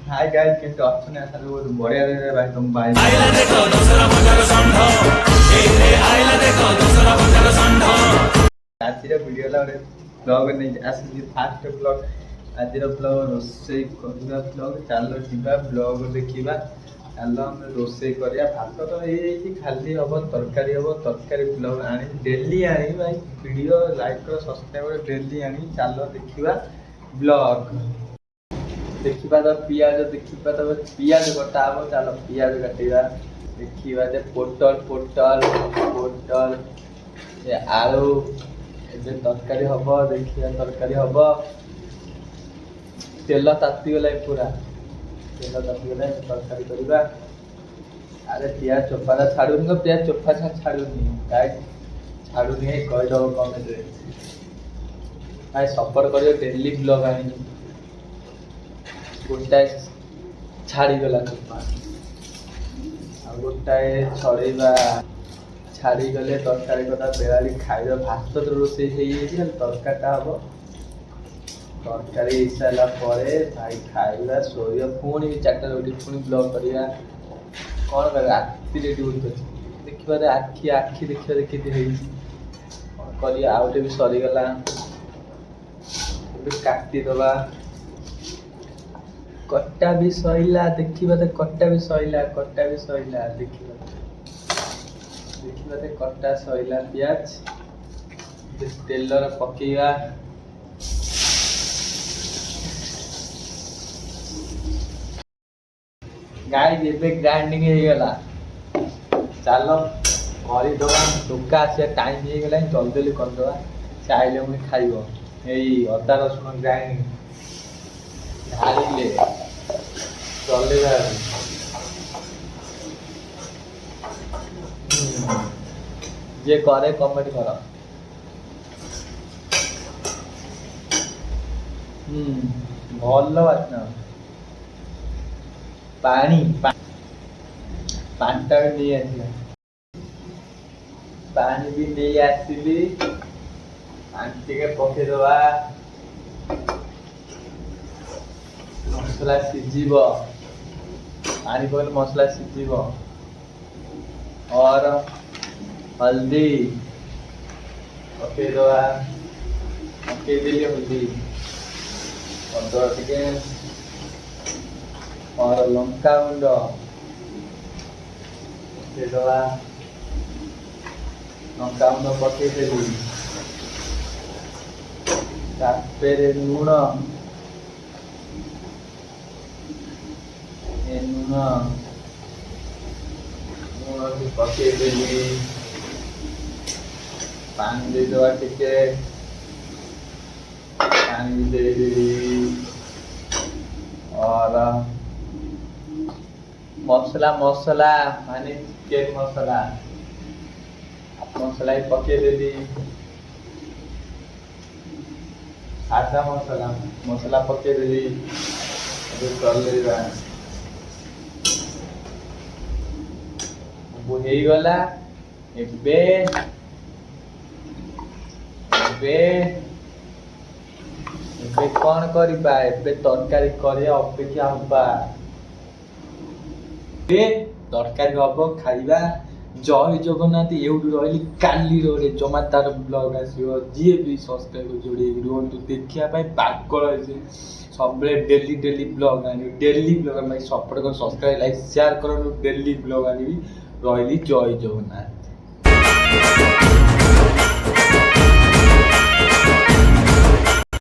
Hi guys केमती अच्छे आशा बहुत बढ़िया रहे भाई तुम भाई आज वीडियो ब्लॉग नहीं आसी फास्ट ब्लॉग आज ब्लॉग रोसे ब्लॉग चल जा ब्लॉग देखा चल आम रोसे कर भात तो ये खाली हम तरकारी हम तरकारी ब्लॉग आनी डेली आनी भाई वीडियो लाइक कर सब्सक्राइब डेली आनी चल देखा ब्लॉग देखा तो पियाज देखा तो पियाज कटा हम चल पियाज काटा देखा जे पोटल पोटल पोटल आलू ए तरकारी हम देखिए तरकारी हम तेल तातीगला पूरा तेल तातीगला तरकारी करवा अरे पियाज चोपा छाड़ूनी तो पियाज चोपा छाड़ूनी छाड़ूनी कहीदब कमेंट भाई सपोर्ट कर डेली ब्लॉग आनी गोटाए छाड़ीगला चोपा आ गोटाए छड़ेवा छाड़ीगले तरकारी कथा बेलाली खाइद भात तो रोसे तरकारीटा हम तरकारी हो सारा भाई खाइबा शोया पुणी चार्टा उठी पुणी ब्लॉग करवा कौन कर राति देखा आखि आखि देखा देखी कौन कर आउटे भी सरीगला काटिदबा कटा भी सैला देखा तो कटा भी सैला देखा देखा कटा सैला पियाज तेल पकेवा गाइस ये ग्राइंडिंग होगला चल करदे टोका आसा टाइम होगला जल्दी जल्दी करदे चाहले पुणी खाइब यही अदा रसुण ग्राइंडिंग ढालिले चलेगा जे करे कमेंट कर भल बास्ना पानी पानी भी नहीं आसला पानी भी नहीं आसली पानी पकेदबा मसला सीझीब पानी पकड़ मसला सीझीब और हल्दी पकेदबा पकेदेली हल्दी टे और लंका गुंड पकेदबा लंका गुंड पकेदेली तापेरे लुण लुण लुण पकेदेली पानी देदबा टिके पानी देदेली और मसला मसला माने चिकेन मसला मसला ही पकेदेली सादा मसला मसला पकेदेली चलेगा गला एबे एबे एबे कौन करिबा एबे तरकारी करिया अपेक्षा होबा तरकारी हम खाइबा जय जगन्नाथ एवढी रही काली रे जमा तार ब्लॉग आसो जी भी सब्सक्राइब जोड़े रुहतु देखा पागल सब डेली डेली ब्लॉग आनी डेली ब्लॉग सपोर्ट कर सब्सक्राइब लाइक शेयर कर डेली ब्लॉग आनी रही जय जगन्नाथ।